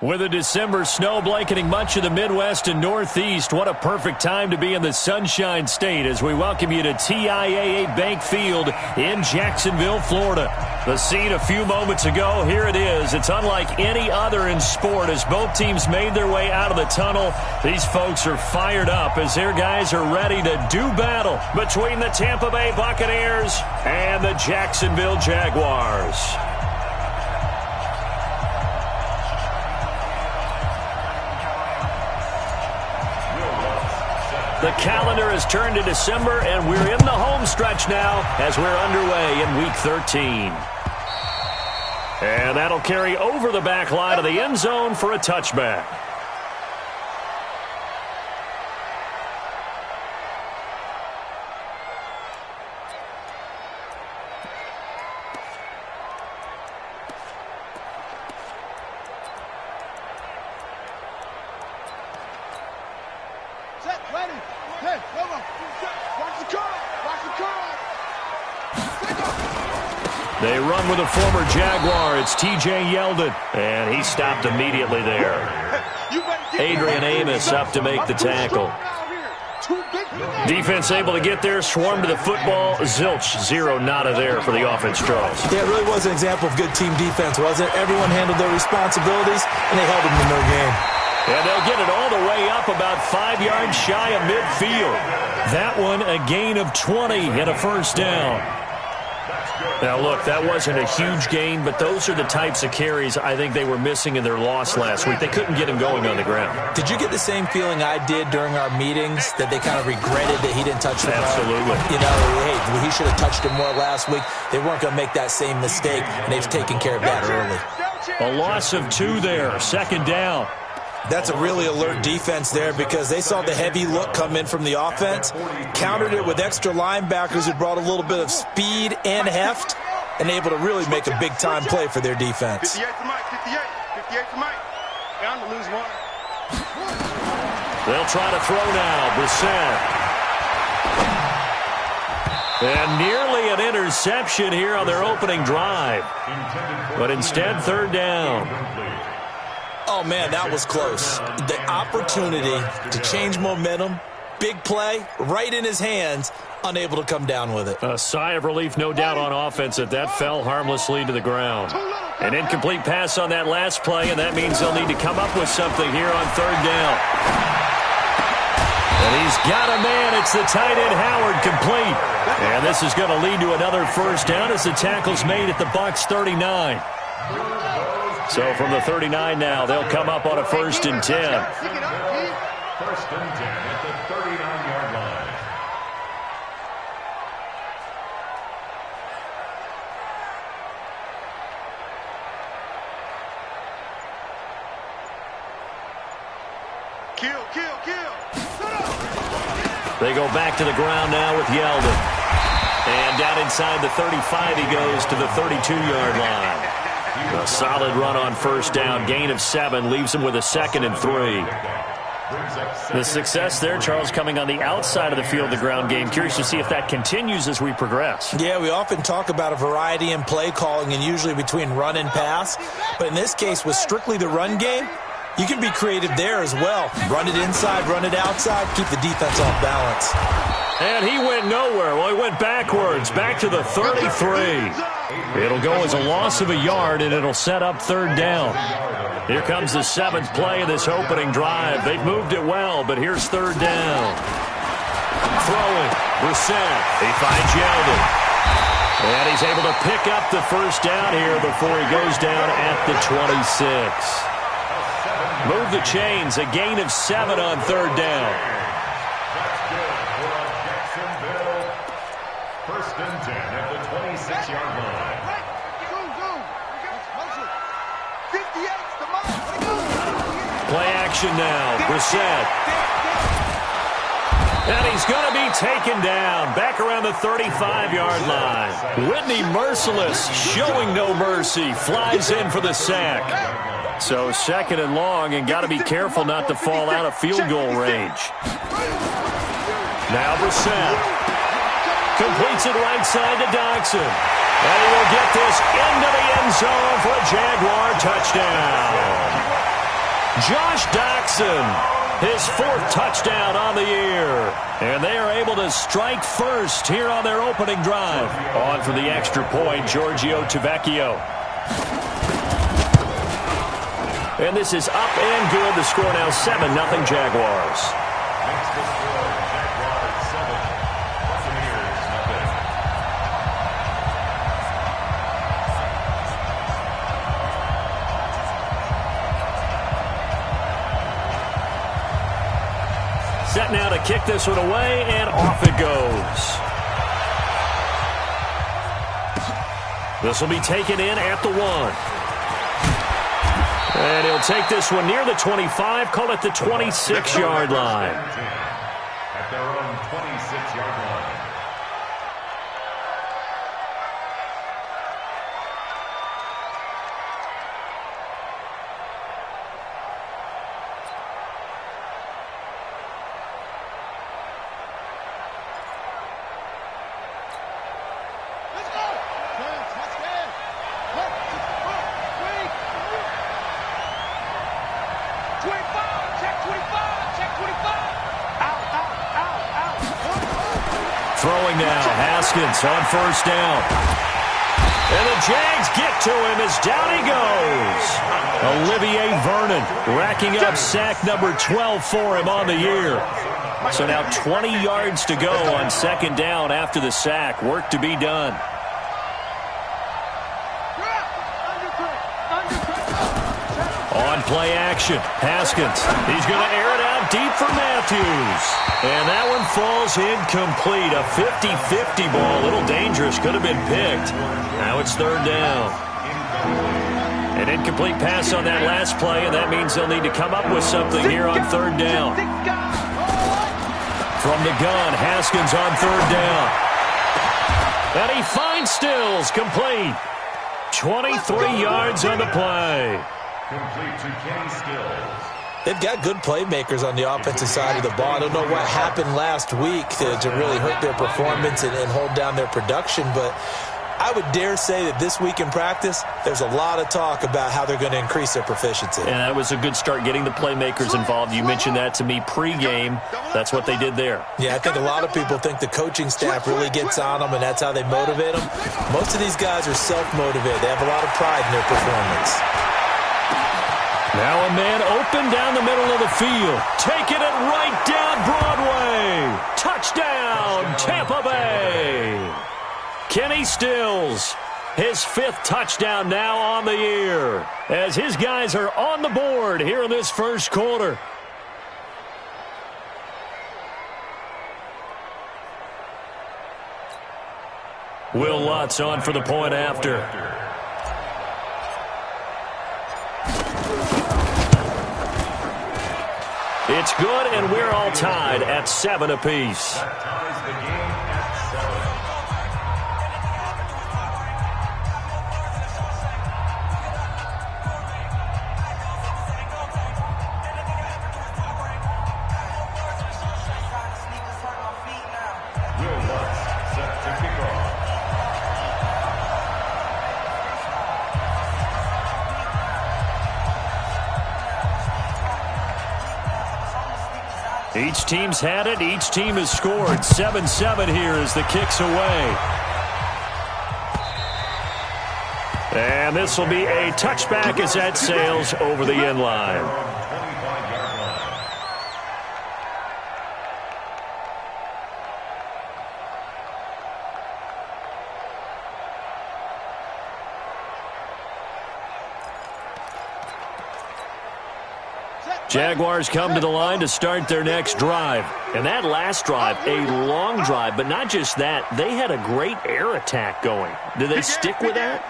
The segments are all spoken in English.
With a December snow blanketing much of the Midwest and Northeast, what a perfect time to be in the Sunshine State as we welcome you to TIAA Bank Field in Jacksonville, Florida. The scene a few moments ago, here it is. It's unlike any other in sport as both teams made their way out of the tunnel. These folks are fired up as their guys are ready to do battle between the Tampa Bay Buccaneers and the Jacksonville Jaguars. The calendar has turned to December, and we're in the home stretch now as we're underway in Week 13. And that'll carry over the back line of the end zone for a touchback. They run with a former Jaguar. It's T.J. Yeldon, and he stopped immediately there. Adrian Amos up to make the tackle. Defense able to get there, swarm to the football. Zilch, zero, nada there for the offense, Charles. Yeah, it really was an example of good team defense, wasn't it? Everyone handled their responsibilities, and they held them in their game. And they'll get it all the way up about 5 yards shy of midfield. That one a gain of 20 and a first down. Now, look, that wasn't a huge gain, but those are the types of carries I think they were missing in their loss last week. They couldn't get him going on the ground. Did you get the same feeling I did during our meetings, that they kind of regretted that he didn't touch the ball? Absolutely. You know, hey, he should have touched it more last week. They weren't going to make that same mistake, and they've taken care of that early. A loss of 2 there, second down. That's a really alert defense there because they saw the heavy look come in from the offense, countered it with extra linebackers who brought a little bit of speed and heft, and able to really make a big-time play for their defense. 58 to Mike, 58 to Mike. Down to lose one. They'll try to throw now, Brissett. And nearly an interception here on their opening drive. But instead, third down. Oh, man, that was close. The opportunity to change momentum, big play, right in his hands, unable to come down with it. A sigh of relief, no doubt, on offense that fell harmlessly to the ground. An incomplete pass on that last play, and that means they'll need to come up with something here on third down. And he's got a man. It's the tight end, Howard, complete. And this is going to lead to another first down as the tackle's made at the Bucs 39. So from the 39 now, they'll come up on a 1st and 10. 1st and 10 at the 39-yard line. Kill. They go back to the ground now with Yeldon. And down inside the 35 he goes to the 32-yard line. A solid run on first down, gain of 7, leaves him with a 2nd and 3. The success there, Charles, coming on the outside of the field, the ground game. Curious to see if that continues as we progress. Yeah, we often talk about a variety in play calling and usually between run and pass. But in this case, with strictly the run game, you can be creative there as well. Run it inside, run it outside, keep the defense off balance. And he went nowhere. Well, he went backwards, back to the 33. It'll go as a loss of a yard, and it'll set up third down. Here comes the 7th play of this opening drive. They've moved it well, but here's third down. Throwing, Brissett. He finds Yeldon. And he's able to pick up the first down here before he goes down at the 26. Move the chains, a gain of 7 on third down. Jacksonville. 1st and 10 at the 26-yard line. Play action now. Brissett. And he's going to be taken down back around the 35-yard line. Whitney Merciless, showing no mercy, flies in for the sack. So 2nd and long, and got to be careful not to fall out of field goal range. Now Brissett completes it right side to Dodson. And he will get this into the end zone for a Jaguar touchdown. Josh Doctson, his 4th touchdown on the year. And they are able to strike first here on their opening drive. On for the extra point, Giorgio Tavecchio. And this is up and good. The score now 7-0 Jaguars. Makes the score Jaguars 7, Buccaneers 0. Set now to kick this one away, and off it goes. This will be taken in at the 1. And he'll take this one near the 25, call it the 26-yard line. At their own 26-yard line. Throwing now, Haskins on 1st down. And the Jags get to him as down he goes. Olivier Vernon racking up sack number 12 for him on the year. So now 20 yards to go on 2nd down after the sack. Work to be done. On play action, Haskins. He's going to air it out deep for Matthews. And that one falls incomplete. A 50-50 ball. A little dangerous. Could have been picked. Now it's 3rd down. An incomplete pass on that last play, and that means they'll need to come up with something here on 3rd down. From the gun, Haskins on 3rd down. And he finds Stills, complete. 23 yards on the play. Complete to Kenny Stills. They've got good playmakers on the offensive side of the ball. I don't know what happened last week to really hurt their performance and hold down their production, but I would dare say that this week in practice, there's a lot of talk about how they're going to increase their proficiency. And that was a good start, getting the playmakers involved. You mentioned that to me pregame. That's what they did there. Yeah, I think a lot of people think the coaching staff really gets on them, and that's how they motivate them. Most of these guys are self-motivated. They have a lot of pride in their performance. Now a man open down the middle of the field. Taking it right down Broadway. Touchdown, Tampa Bay. Kenny Stills, his 5th touchdown now on the year, as his guys are on the board here in this 1st quarter. Will Lutz on for the point after. It's good, and we're all tied at 7 apiece. That ties the game at 7. Will Lutz set to kick off. Each team's had it. Each team has scored. 7-7 here as the kick's away. And this will be a touchback as that sails over the end line. Jaguars come to the line to start their next drive. And that last drive, a long drive, but not just that. They had a great air attack going. Do they stick with that?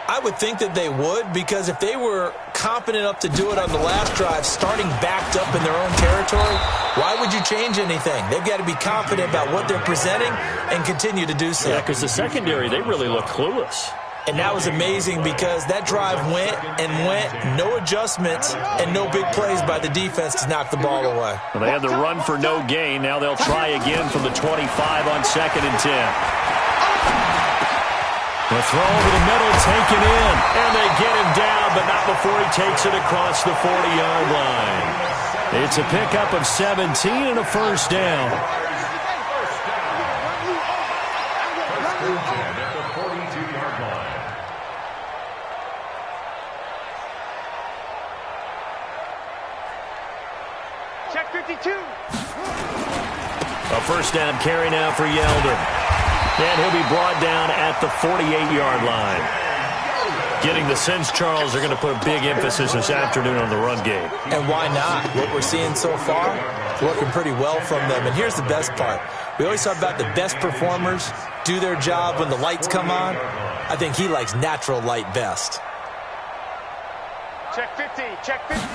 I would think that they would, because if they were confident enough to do it on the last drive, starting backed up in their own territory, why would you change anything? They've got to be confident about what they're presenting and continue to do so. Yeah, because the secondary, they really look clueless. And that was amazing because that drive went and went, no adjustments and no big plays by the defense to knock the ball away. Well, they had the run for no gain. Now they'll try again from the 25 on 2nd and 10. The throw over the middle, taken in. And they get him down, but not before he takes it across the 40-yard line. It's a pickup of 17 and a first down. At the 42-yard line. Check 52. A first down carry now for Yeldon. And he'll be brought down at the 48-yard line. Getting the sense, Charles, they're going to put a big emphasis this afternoon on the run game. And why not? What we're seeing so far, working pretty well from them. And here's the best part. We always talk about the best performers do their job when the lights come on. I think he likes natural light best. Check 50. Check 50.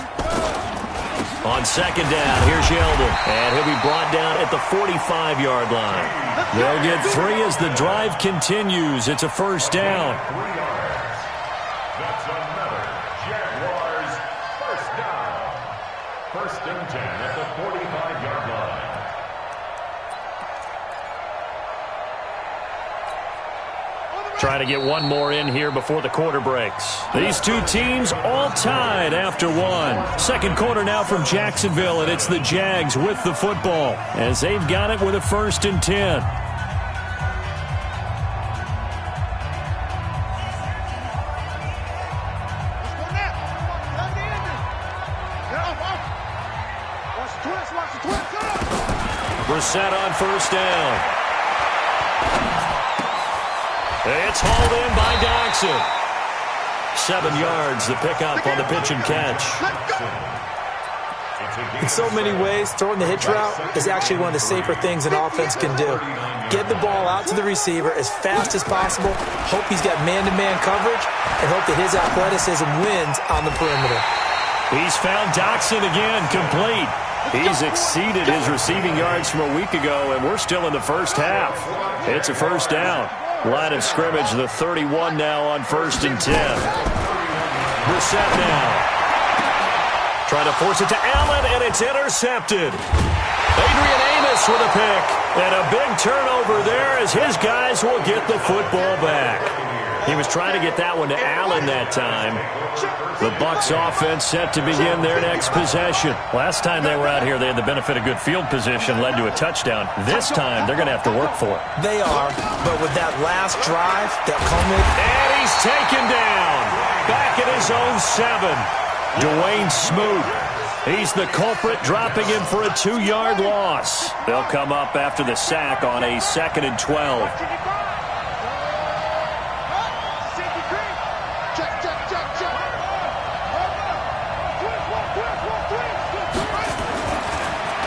On second down, here's Yeldon. And he'll be brought down at the 45-yard line. They'll get 3 as the drive continues. It's a first down. 3 yards. That's another Jaguars first down. First and 10 at the 45-yard line. Trying to get one more in here before the quarter breaks. These two teams all tied after one. Second quarter now from Jacksonville, and it's the Jags with the football as they've got it with a first and 10. Brissett on first down. It's hauled in by Doxson. 7 yards, the pickup on the pitch and catch. In so many ways, throwing the hitch route is actually one of the safer things an offense can do. Get the ball out to the receiver as fast as possible, hope he's got man-to-man coverage, and hope that his athleticism wins on the perimeter. He's found Doxson again, complete. He's exceeded his receiving yards from a week ago, and we're still in the first half. It's a first down. Line of scrimmage, the 31 now on first and 10. Brissett now. Trying to force it to Allen, and it's intercepted. Adrian Amos with a pick. And a big turnover there as his guys will get the football back. He was trying to get that one to Allen that time. The Bucs offense set to begin their next possession. Last time they were out here, they had the benefit of good field position, led to a touchdown. This time, they're going to have to work for it. They are, but with that last drive, that culminated. And he's taken down. Back at his own 7. Dwayne Smoot. He's the culprit, dropping him for a 2-yard loss. They'll come up after the sack on a 2nd and 12.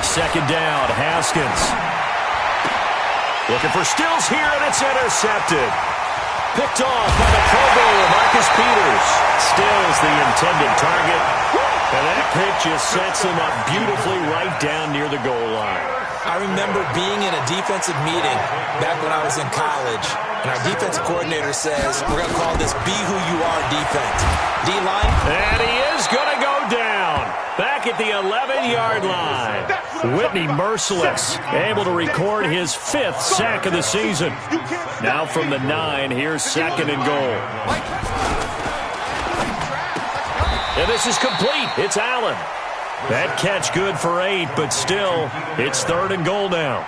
Second down, Haskins. Looking for Stills here, and it's intercepted. Picked off by the Pro Bowler, Marcus Peters. Stills the intended target. And that pitch just sets him up beautifully right down near the goal line. I remember being in a defensive meeting back when I was in college, and our defensive coordinator says, we're going to call this Be Who You Are defense. D-line. And he is going to go down. Back at the 11-yard line. Whitney Merciless able to record his 5th sack of the season. Now from the 9, here's 2nd and goal. And this is complete. It's Allen. That catch good for 8, but still, it's 3rd and goal now.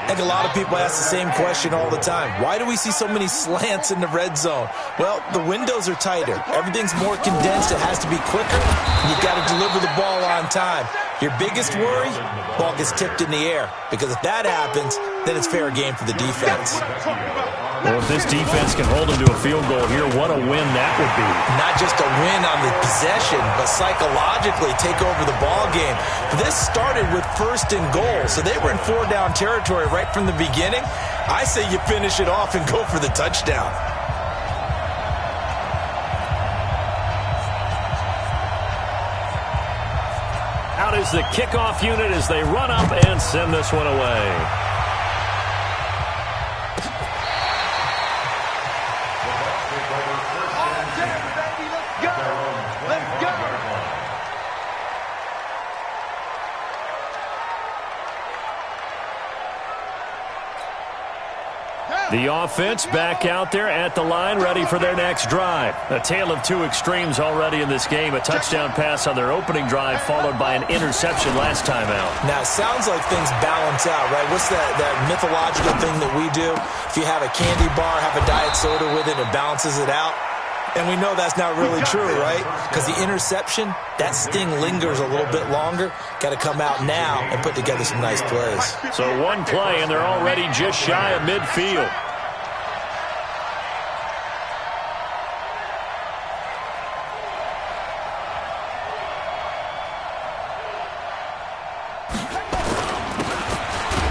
I think a lot of people ask the same question all the time. Why do we see so many slants in the red zone? Well, the windows are tighter. Everything's more condensed. It has to be quicker. And you've got to deliver the ball on time. Your biggest worry? Ball gets tipped in the air. Because if that happens, then it's fair game for the defense. Well, if this defense can hold them to a field goal here, what a win that would be. Not just a win on the possession, but psychologically take over the ball game. This started with 1st and goal, so they were in 4-down territory right from the beginning. I say you finish it off and go for the touchdown. Out is the kickoff unit as they run up and send this one away. The offense back out there at the line, ready for their next drive. A tale of two extremes already in this game. A touchdown pass on their opening drive, followed by an interception last time out. Now, it sounds like things balance out, right? What's that mythological thing that we do? If you have a candy bar, have a diet soda with it, it balances it out. And we know that's not really true, right? Because the interception, that sting lingers a little bit longer. Got to come out now and put together some nice plays. So one play, and they're already just shy of midfield.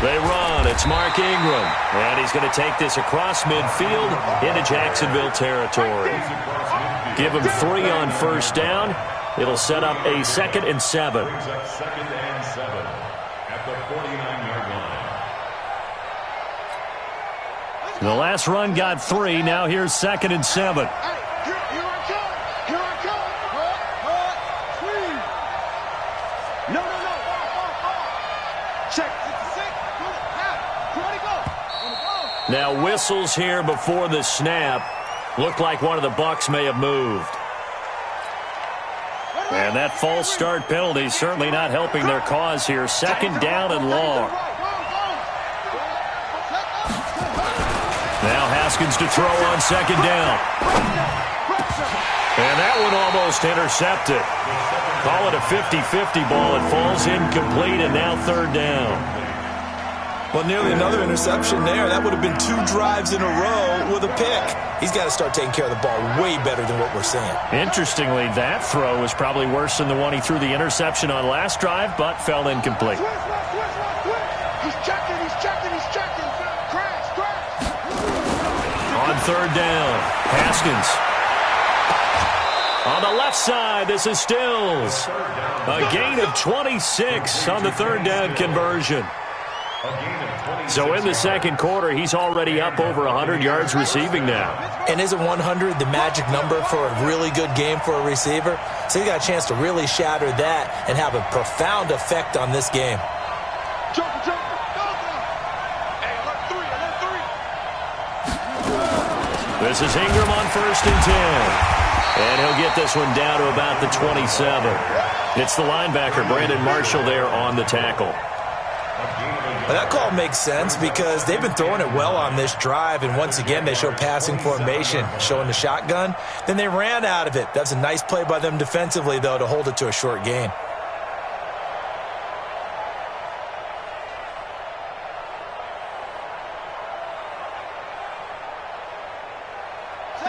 They run. It's Mark Ingram. And he's going to take this across midfield into Jacksonville territory. Give him 3 on first down. It'll set up a 2nd and 7. Brings up 2nd and 7 at the 49-yard line. The last run got 3. Now here's 2nd and 7. Now whistles here before the snap. Looked like one of the Bucs may have moved. And that false start penalty certainly not helping their cause here. 2nd down and long. Now Haskins to throw on 2nd down. And that one almost intercepted. Call it a 50-50 ball. It falls incomplete, and now 3rd down. Well, nearly another interception there. That would have been 2 drives in a row with a pick. He's got to start taking care of the ball way better than what we're seeing. Interestingly, that throw was probably worse than the one he threw the interception on last drive, but fell incomplete. He's checking. Crash. On 3rd down, Haskins. On the left side, this is Stills. A gain of 26 on the 3rd down conversion. So in the 2nd quarter, he's already up over 100 yards receiving now. And isn't 100 the magic number for a really good game for a receiver? So he got a chance to really shatter that and have a profound effect on this game. This is Ingram on 1st and 10. And he'll get this one down to about the 27. It's the linebacker, Brandon Marshall, there on the tackle. Well, that call makes sense because they've been throwing it well on this drive, and once again they show passing formation, showing the shotgun. Then they ran out of it. That's a nice play by them defensively, though, to hold it to a short gain.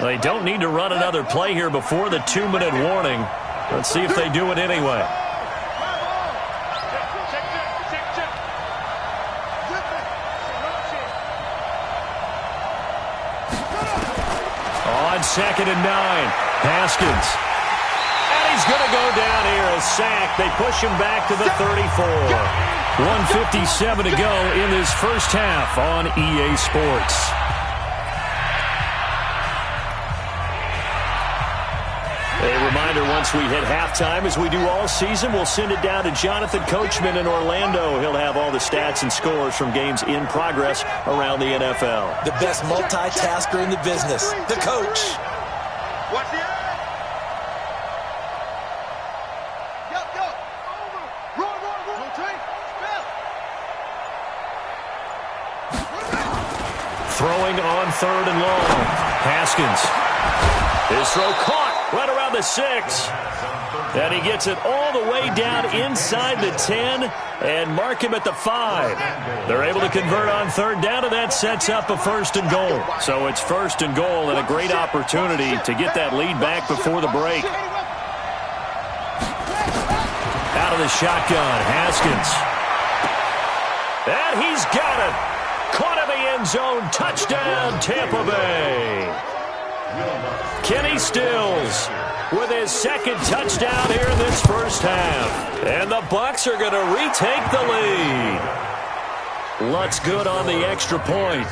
They don't need to run another play here before the 2-minute warning. Let's see if they do it anyway. On 2nd and 9, Haskins. And he's going to go down here, a sack. They push him back to the 34. 1:57 to go in this first half on EA Sports. A reminder, once we hit halftime, as we do all season, we'll send it down to Jonathan Coachman in Orlando. He'll have all the stats and scores from games in progress around the NFL. The best multitasker in the business, the coach. Watch the eye. Throwing on 3rd and long. Haskins. His throw caught right around the 6. And he gets it all the way down inside the 10 and mark him at the 5. They're able to convert on 3rd down, and that sets up a 1st and goal. So it's 1st and goal and a great opportunity to get that lead back before the break. Out of the shotgun, Haskins. And he's got it. Caught in the end zone. Touchdown, Tampa Bay. Kenny Stills with his 2nd touchdown here in this first half. And the Bucs are going to retake the lead. Lutz good on the extra point.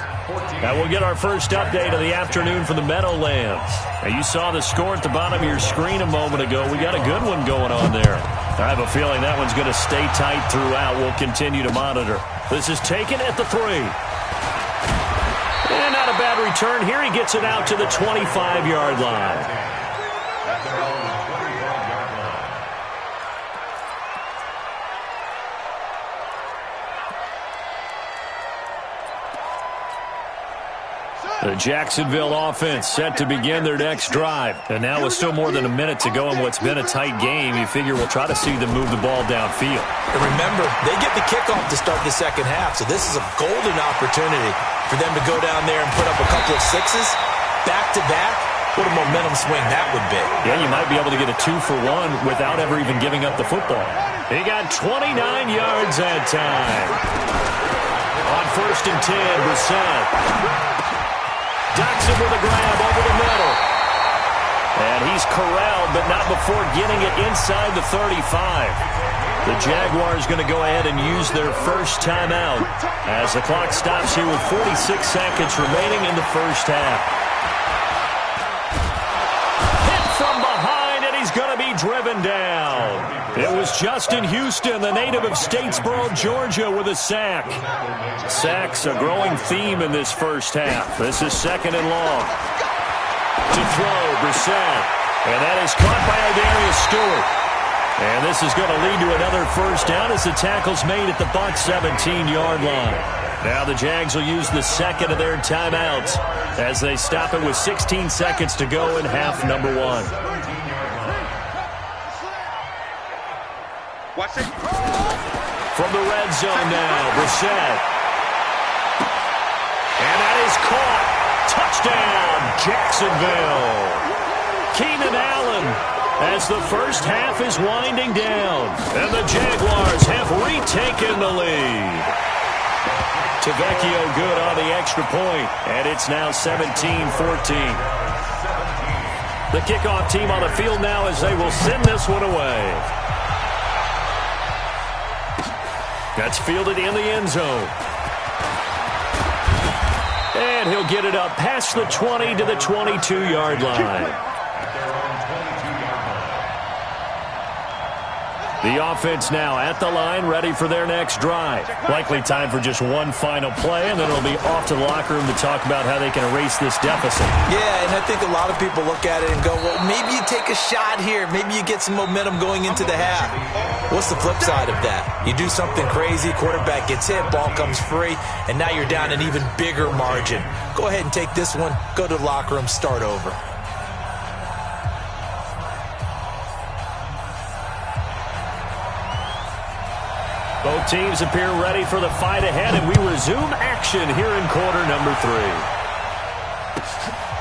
Now we'll get our first update of the afternoon from the Meadowlands. Now you saw the score at the bottom of your screen a moment ago. We got a good one going on there. I have a feeling that one's going to stay tight throughout. We'll continue to monitor. This is taken at the 3. And And not a bad return here. He gets it out to the 25-yard line. The Jacksonville offense set to begin their next drive. And now with still more than a minute to go in what's been a tight game, you figure we'll try to see them move the ball downfield. And remember, they get the kickoff to start the second half, so this is a golden opportunity for them to go down there and put up a couple of sixes back-to-back. What a momentum swing that would be. Yeah, you might be able to get a 2-for-1 without ever even giving up the football. He got 29 yards that time. On 1st and 10, Brissett. Ducks him with a grab over the middle. And he's corralled, but not before getting it inside the 35. The Jaguars going to go ahead and use their first timeout as the clock stops here with 46 seconds remaining in the first half. Hit from behind, and he's going to be driven down. It was Justin Houston, the native of Statesboro, Georgia, with a sack. Sacks a growing theme in this first half. This is 2nd and long. To throw, Brissett. And that is caught by Darius Stewart. And this is going to lead to another first down as the tackle's made at the Bucs 17-yard line. Now the Jags will use the second of their timeouts as they stop it with 16 seconds to go in half number 1. Watch it. From the red zone now, Brissett. And that is caught. Touchdown, Jacksonville. Keenan Allen as the first half is winding down. And the Jaguars have retaken the lead. Tavecchio good on the extra point, and it's now 17-14. The kickoff team on the field now as they will send this one away. That's fielded in the end zone. And he'll get it up past the 20 to the 22-yard line. The offense now at the line, ready for their next drive. Likely time for just one final play, and then it'll be off to the locker room to talk about how they can erase this deficit. Yeah, and I think a lot of people look at it and go, well, maybe you take a shot here. Maybe you get some momentum going into the half. What's the flip side of that? You do something crazy, quarterback gets hit, ball comes free, and now you're down an even bigger margin. Go ahead and take this one, go to the locker room, start over. Both teams appear ready for the fight ahead, and we resume action here in quarter number 3.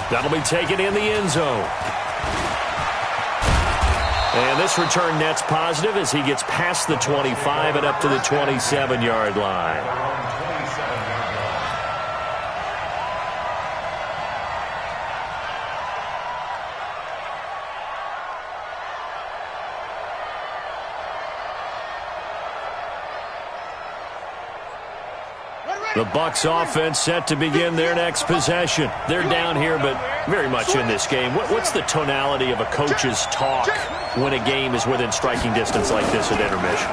That'll be taken in the end zone. And this return net's positive as he gets past the 25 and up to the 27-yard line. The Bucs offense set to begin their next possession. They're down here, but very much in this game. What's the tonality of a coach's talk when a game is within striking distance like this at intermission?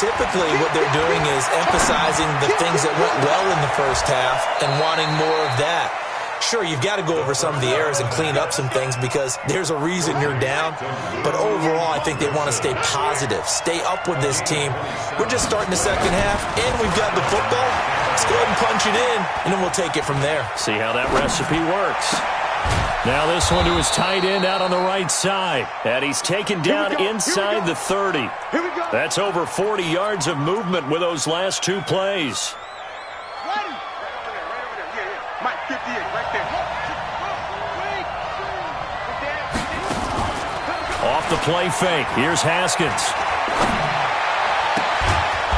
Typically, what they're doing is emphasizing the things that went well in the first half and wanting more of that. Sure, you've got to go over some of the errors and clean up some things because there's a reason you're down. But overall, I think they want to stay positive, stay up with this team. We're just starting the second half, and we've got the football. Let's go ahead and punch it in, and then we'll take it from there. See how that recipe works. Now this one to his tight end out on the right side. And he's taken down inside the 30. That's over 40 yards of movement with those last two plays. Mike, 58, right there. Off the play fake. Here's Haskins.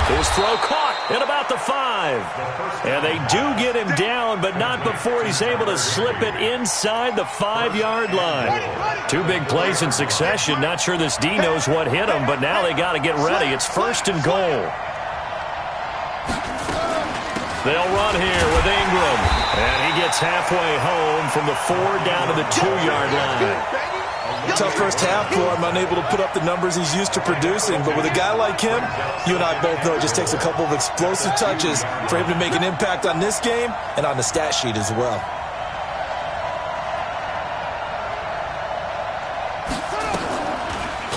His throw caught at about the 5. And they do get him down, but not before he's able to slip it inside the 5-yard line. Two big plays in succession. Not sure this D knows what hit him, but now they got to get ready. It's 1st and goal. They'll run here with Ingram. And he gets halfway home from the 4 down to the 2-yard line. Tough first half for him, unable to put up the numbers he's used to producing. But with a guy like him, you and I both know it just takes a couple of explosive touches for him to make an impact on this game and on the stat sheet as well.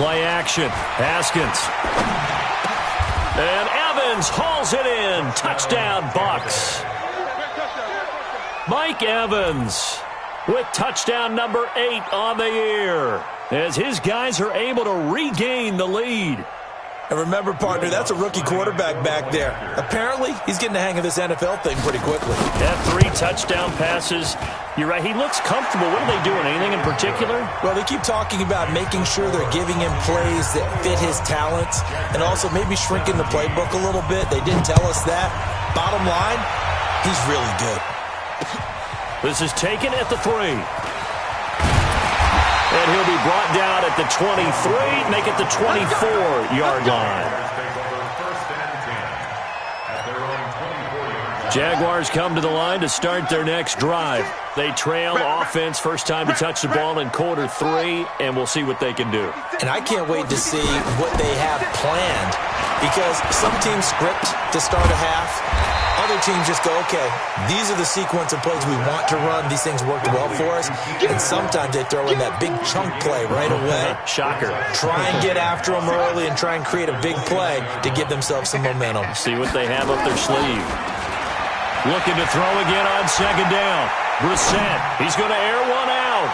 play action. Haskins. And Evans hauls it in. Touchdown, Bucs. Mike Evans with touchdown number 8 on the year as his guys are able to regain the lead. And remember, partner, that's a rookie quarterback back there. Apparently, he's getting the hang of this NFL thing pretty quickly. Had 3 touchdown passes. You're right, he looks comfortable. What are they doing, anything in particular? Well, they keep talking about making sure they're giving him plays that fit his talents and also maybe shrinking the playbook a little bit. They didn't tell us that. Bottom line, he's really good. This is taken at the 3. And he'll be brought down at the 23, make it the 24-yard line. Jaguars come to the line to start their next drive. They trail offense, first time to touch the ball in quarter 3, and we'll see what they can do. And I can't wait to see what they have planned because some teams script to start a half. Other teams just go, okay, these are the sequence of plays we want to run. These things worked well for us. And sometimes they throw in that big chunk play right away. Shocker. Try and get after them early and try and create a big play to give themselves some momentum. See what they have up their sleeve. Looking to throw again on second down. Brissett, he's going to air one out.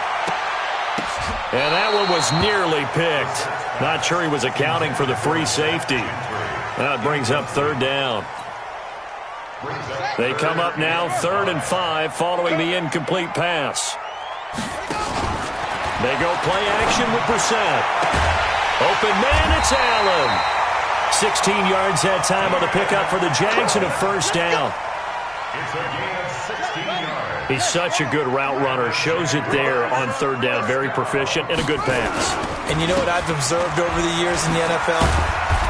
And that one was nearly picked. Not sure he was accounting for the free safety. That brings up third down. They come up now 3rd and 5 following the incomplete pass. They go play action with Brissett. Open man, it's Allen. 16 yards that time on the pickup for the Jags and a first down. He's such a good route runner. Shows it there on 3rd down. Very proficient and a good pass. And you know what I've observed over the years in the NFL?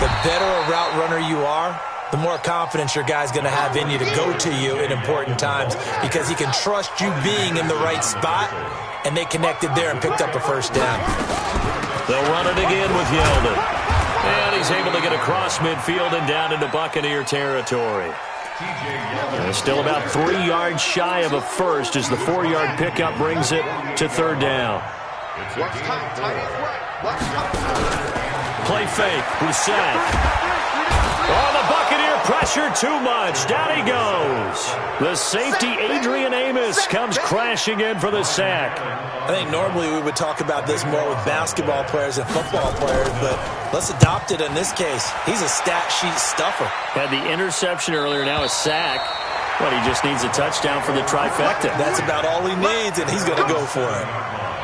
The better a route runner you are, the more confidence your guy's going to have in you to go to you in important times because he can trust you being in the right spot, and they connected there and picked up a first down. They'll run it again with Yeldon. And he's able to get across midfield and down into Buccaneer territory. And still about 3 yards shy of a first as the 4-yard pickup brings it to 3rd down. Play fake. Brissett. Oh, the Buccaneer pressure too much. Down he goes. The safety, Adrian Amos, comes crashing in for the sack. I think normally we would talk about this more with basketball players and football players, but let's adopt it in this case. He's a stat sheet stuffer. Had the interception earlier, now a sack. But he just needs a touchdown for the trifecta. That's about all he needs, and he's going to go for it.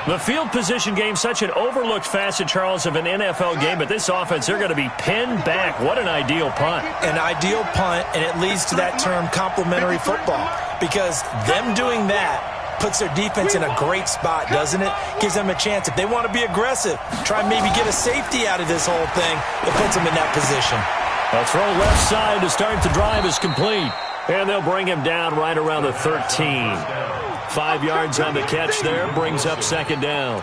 The field position game, such an overlooked facet, Charles, of an NFL game, but this offense, they're going to be pinned back. What an ideal punt. An ideal punt, and it leads to that term complementary football, because them doing that puts their defense in a great spot, doesn't it? Gives them a chance. If they want to be aggressive, try and maybe get a safety out of this whole thing, it puts them in that position. A throw left side to start the drive is complete, and they'll bring him down right around the 13. 5 yards on the catch there, brings up 2nd down.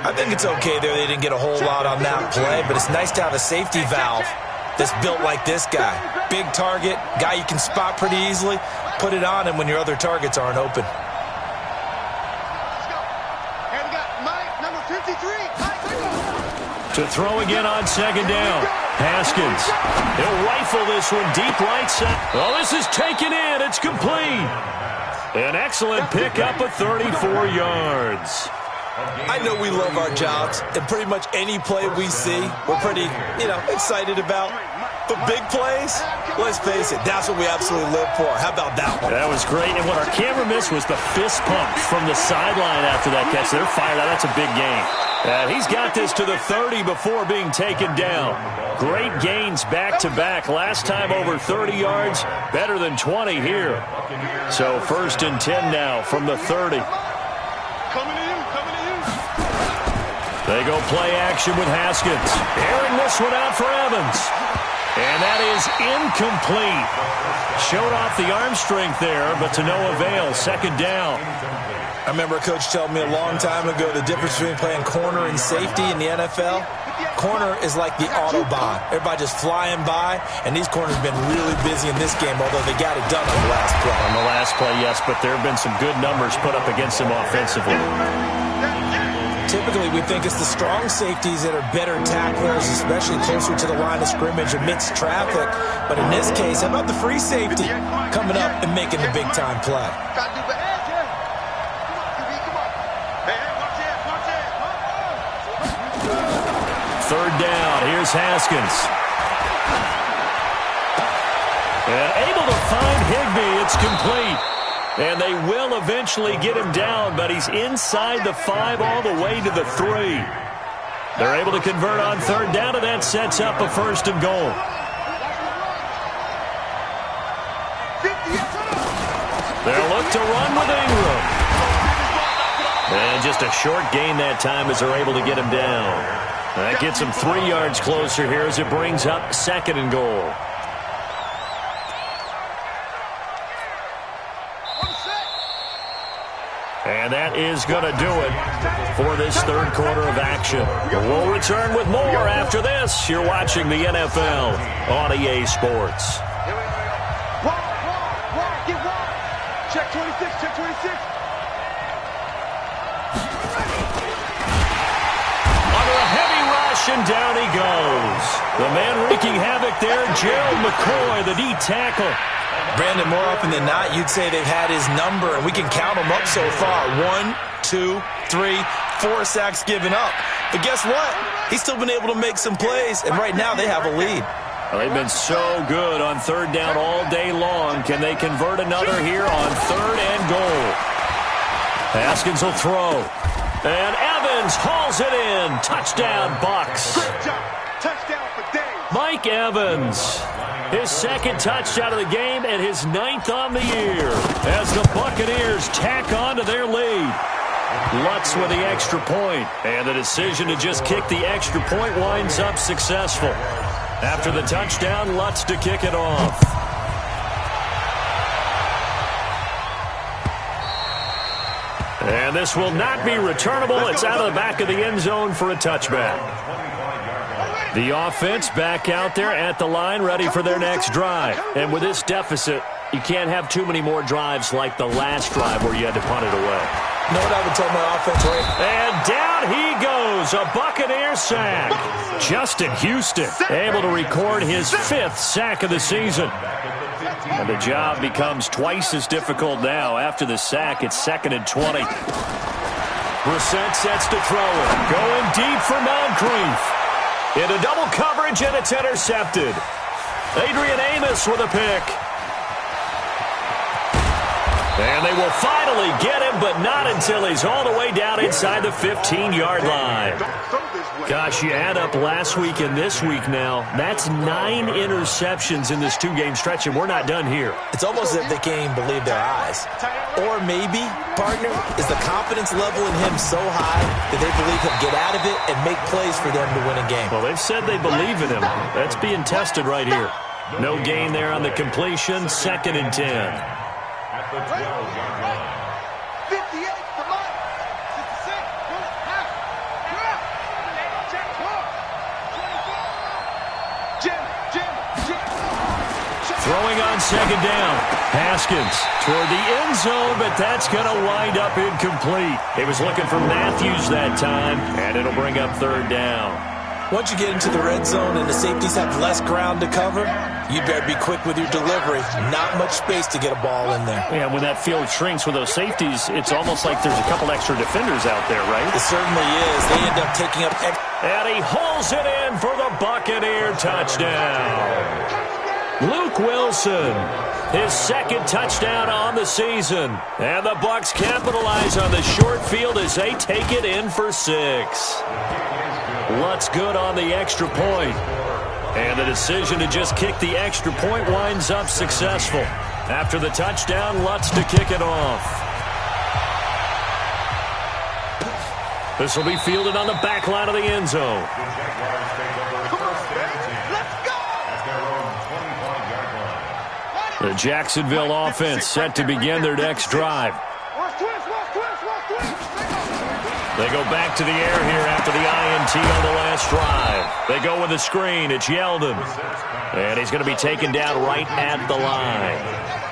I think it's okay there. They didn't get a whole lot on that play, but it's nice to have a safety valve that's built like this guy. Big target, guy you can spot pretty easily. Put it on him when your other targets aren't open. And we got Mike, number 53. To throw again on 2nd down. Haskins. He'll rifle this one deep right side. Well, this is taken in. It's complete. An excellent pickup of 34 yards. I know we love our jobs, and pretty much any play we see, we're pretty, excited about. But big plays, let's face it, that's what we absolutely live for. How about that one? That was great, and what our camera missed was the fist pump from the sideline after that catch. They're fired out. That's a big gain. He's got this to the 30 before being taken down. Great gains back-to-back. Last time over 30 yards, better than 20 here. So 1st and 10 now from the 30. Coming to you. They go play action with Haskins. Airing this one out for Evans. And that is incomplete. Showed off the arm strength there, but to no avail. 2nd down. I remember a coach telling me a long time ago the difference between playing corner and safety in the NFL. Corner is like the Autobahn. Everybody just flying by, and these corners have been really busy in this game, although they got it done on the last play. On the last play, yes, but there have been some good numbers put up against them offensively. Tip Typically, we think it's the strong safeties that are better tacklers, especially closer to the line of scrimmage amidst traffic. But in this case, how about the free safety coming up and making the big-time play? Third down. Here's Haskins. And able to find Higbee. It's complete. And they will eventually get him down, but he's inside the 5 all the way to the 3. They're able to convert on third down, and that sets up a 1st and goal. They'll look to run with Ingram. And just a short gain that time as they're able to get him down. That gets him 3 yards closer here as it brings up 2nd and goal. And that is going to do it for this third quarter of action. We'll return with more after this. You're watching the NFL on EA Sports. Check 26, check 26. Under a heavy rush, and down he goes. The man wreaking havoc there, Gerald McCoy, the D tackle. Brandon, more often than not, you'd say they've had his number, and we can count them up so far. 1, 2, 3, 4 sacks given up. But guess what? He's still been able to make some plays, and right now they have a lead. Well, they've been so good on third down all day long. Can they convert another here on 3rd and goal? Haskins will throw. And Evans hauls it in. Touchdown, Bucs. Great job. Touchdown for Dave. Mike Evans. His 2nd touchdown of the game and his 9th on the year as the Buccaneers tack on to their lead. Lutz with the extra point, and the decision to just kick the extra point winds up successful. After the touchdown, Lutz to kick it off. And this will not be returnable. It's out of the back of the end zone for a touchback. The offense back out there at the line, ready for their next drive. And with this deficit, you can't have too many more drives like the last drive where you had to punt it away. Know what I would tell my offense, right? And down he goes, a Buccaneer sack. Justin Houston able to record his 5th sack of the season. And the job becomes twice as difficult now. After the sack, it's 2nd and 20. Brissett sets to throw it. Going deep for Moncrief. Into double coverage, and it's intercepted. Adrian Amos with a pick. And they will finally get him, but not until he's all the way down inside the 15-yard line. Gosh, you add up last week and this week now. That's 9 interceptions in this 2-game stretch, and we're not done here. It's almost as if they can't even believe their eyes. Or maybe, partner, is the confidence level in him so high that they believe he'll get out of it and make plays for them to win a game. Well, they've said they believe in him. That's being tested right here. No gain there on the completion. 2nd and 10. At the 12-yard line. 58 for Mike. 66. Half. Jim. Throwing on 2nd down. Haskins toward the end zone, but that's going to wind up incomplete. He was looking for Matthews that time, and it'll bring up 3rd down. Once you get into the red zone and the safeties have less ground to cover, you better be quick with your delivery. Not much space to get a ball in there. Yeah, when that field shrinks with those safeties, it's almost like there's a couple extra defenders out there, right? It certainly is. They end up taking up... And he hauls it in for the Buccaneer touchdown. Luke Wilson, his 2nd touchdown on the season. And the Bucs capitalize on the short field as they take it in for 6. Lutz good on the extra point. And the decision to just kick the extra point winds up successful. After the touchdown, Lutz to kick it off. This will be fielded on the back line of the end zone. The Jacksonville offense set to begin their next drive. They go back to the air here after the INT on the last drive. They go with a screen. It's Yeldon. And he's going to be taken down right at the line.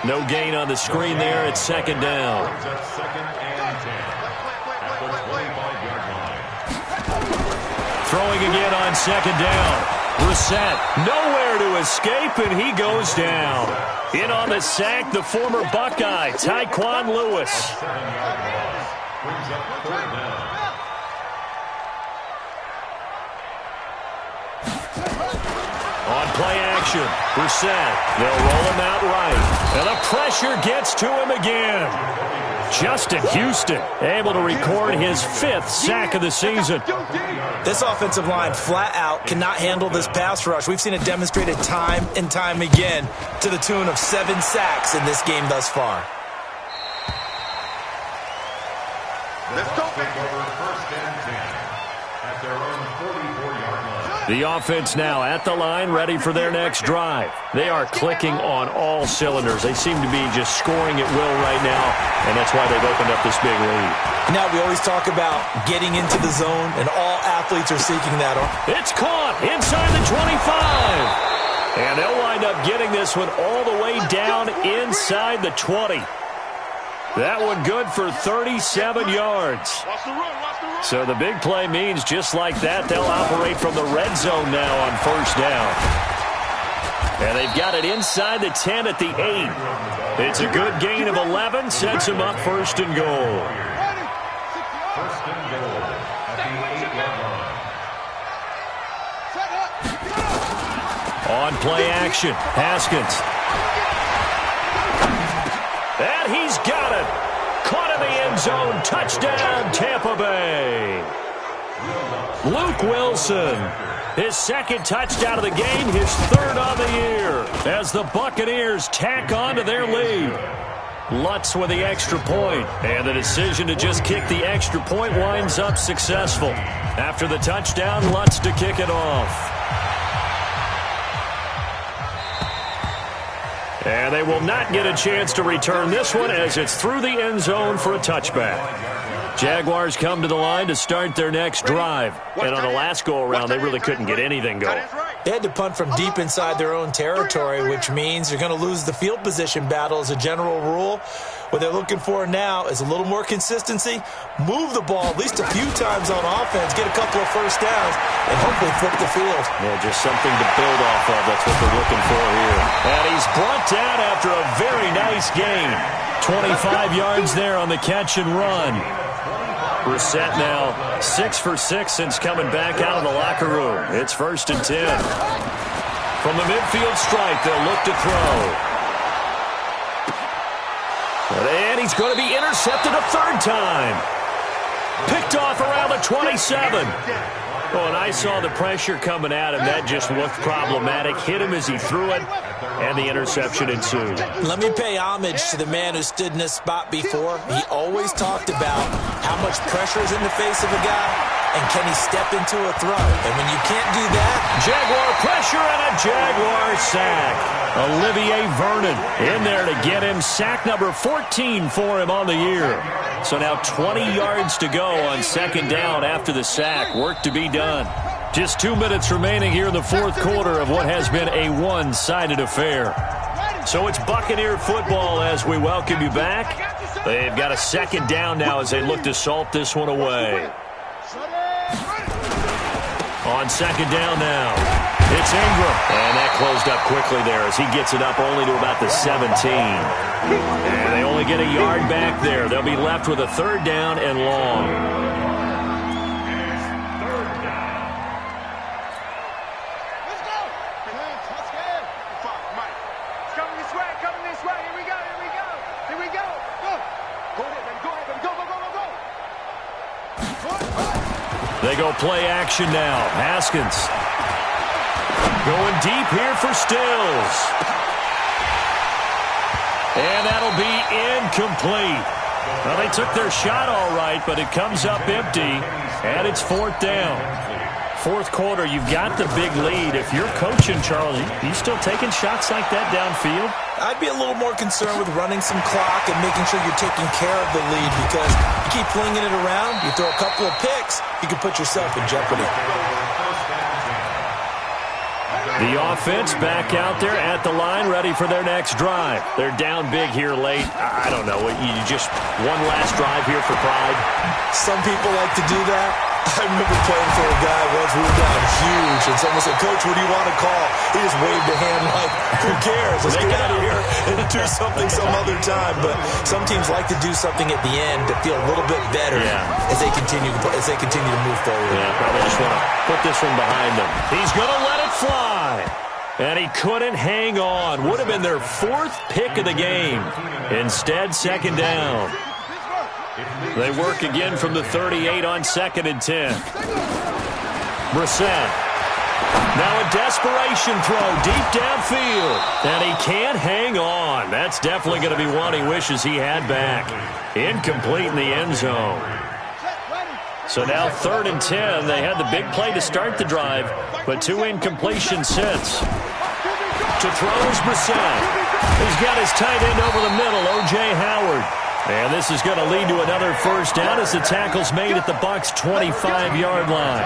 No gain on the screen there. It's 2nd down. throwing again on second down. Brissett, nowhere to escape, and he goes down. In on the sack, the former Buckeye, Tyquan Lewis. On play action, Brissett. They'll roll him out right. And the pressure gets to him again. Justin Houston able to record his 5th sack of the season. This offensive line flat out cannot handle this pass rush. We've seen it demonstrated time and time again to the tune of 7 sacks in this game thus far. Let's go, Take over 1st and 10 at their own 44-yard line. The offense now at the line, ready for their next drive. They are clicking on all cylinders. They seem to be just scoring at will right now, and that's why they've opened up this big lead. Now we always talk about getting into the zone, and all athletes are seeking that. It's caught inside the 25. And they'll wind up getting this one all the way down inside the 20. That one good for 37 yards. So the big play means just like that, they'll operate from the red zone now on 1st down. And they've got it inside the 10 at the 8. It's a good gain of 11, sets them up 1st and goal. 1st and goal at the 8-yard line. On play action, Haskins. And he's got it. Caught in the end zone. Touchdown, Tampa Bay. Luke Wilson. His 2nd touchdown of the game, his 3rd on the year, as the Buccaneers tack on to their lead. Lutz with the extra point, and the decision to just kick the extra point winds up successful. After the touchdown, Lutz to kick it off. And they will not get a chance to return this one as it's through the end zone for a touchback. Jaguars come to the line to start their next drive. And on the last go-around, they really couldn't get anything going. They had to punt from deep inside their own territory, which means they're going to lose the field position battle as a general rule. What they're looking for now is a little more consistency, move the ball at least a few times on offense, get a couple of 1st downs, and hopefully flip the field. Yeah, just something to build off of. That's what they're looking for here. And he's brought down after a very nice gain. 25 yards there on the catch and run. Brissett now 6 for 6 since coming back out of the locker room. It's 1st and 10. From the midfield stripe, they'll look to throw. And he's going to be intercepted a 3rd time. Picked off around the 27. Oh, and I saw the pressure coming at him. That just looked problematic. Hit him as he threw it, and the interception ensued. Let me pay homage to the man who stood in this spot before. He always talked about how much pressure is in the face of a guy, and can he step into a throw. And when you can't do that, Jaguar pressure and a Jaguar sack. Olivier Vernon in there to get him sack number 14 for him on the year. So now 20 yards to go on 2nd down after the sack. Work to be done. Just 2 minutes remaining here in the 4th quarter of what has been a one-sided affair. So it's Buccaneer football as we welcome you back. They've got a 2nd down now as they look to salt this one away. On 2nd down now, it's Ingram. And that closed up quickly there as he gets it up only to about the 17. And they only get a yard back there. They'll be left with a 3rd down and long. Let's go. Let's go. Mike. It's coming this way. Coming this way. Here we go. Here we go. Here we go. Go. Go ahead, baby. Go ahead, baby. Go, go, go, go, go. They go play action now. Haskins going deep here for Stills. And that'll be incomplete. Well, they took their shot all right, but it comes up empty, and it's 4th down. 4th quarter, you've got the big lead. If you're coaching, Charles, you still taking shots like that downfield? I'd be a little more concerned with running some clock and making sure you're taking care of the lead, because you keep flinging it around, you throw a couple of picks, you can put yourself in jeopardy. The offense back out there at the line, ready for their next drive. They're down big here late. I don't know. You just one last drive here for pride. Some people like to do that. I remember playing for a guy once. We were down huge, and someone said, "Coach, what do you want to call?" He just waved a hand like, "Who cares? Let's get out of here and do something some other time." But some teams like to do something at the end to feel a little bit better as they continue to move forward. Yeah, probably just want to put this one behind them. He's going to let it fly. And he couldn't hang on. Would have been their 4th pick of the game. Instead, 2nd down. They work again from the 38 on 2nd and 10. Brissett. Now a desperation throw deep downfield. And he can't hang on. That's definitely going to be one he wishes he had back. Incomplete in the end zone. So now 3rd and 10. They had the big play to start the drive, but 2 incompletions since. To throw is Brissett. He's got his tight end over the middle, O.J. Howard. And this is going to lead to another first down as the tackle's made at the Bucs' 25-yard line.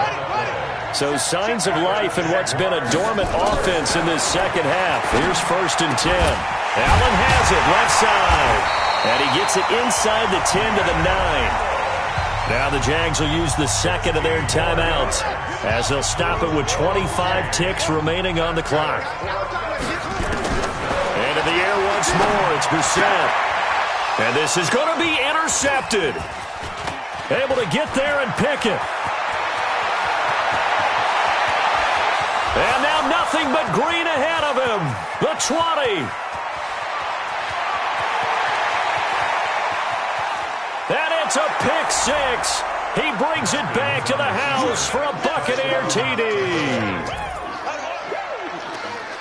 So signs of life in what's been a dormant offense in this second half. Here's 1st and 10. Allen has it left side. And he gets it inside the 10 to the 9. Now the Jags will use the 2nd of their timeouts as they'll stop it with 25 ticks remaining on the clock. Into the air once more. It's Brissett. And this is going to be intercepted. Able to get there and pick it. And now nothing but green ahead of him. The 20. And it's a pick 6. He brings it back to the house for a Buccaneer TD.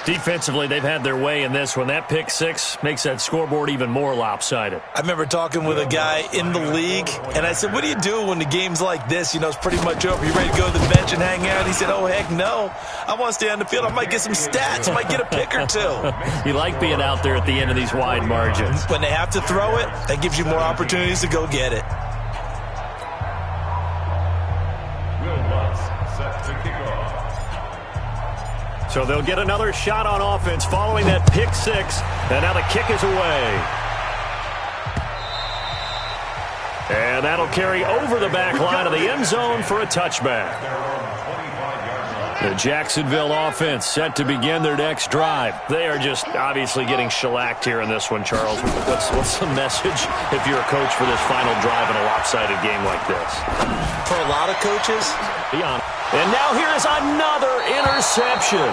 Defensively, they've had their way in this one. That pick 6 makes that scoreboard even more lopsided. I remember talking with a guy in the league, and I said, "What do you do when the game's like this? You know, it's pretty much over. You ready to go to the bench and hang out?" He said, "Oh, heck no. I want to stay on the field. I might get some stats. I might get a pick or 2. You like being out there at the end of these wide margins. When they have to throw it, that gives you more opportunities to go get it. Set to kick off. So they'll get another shot on offense following that pick 6. And now the kick is away. And that'll carry over the back line of the end zone for a touchback. The Jacksonville offense set to begin their next drive. They are just obviously getting shellacked here in this one, Charles. What's the message if you're a coach for this final drive in a lopsided game like this? For a lot of coaches, be honest. And now here is another interception.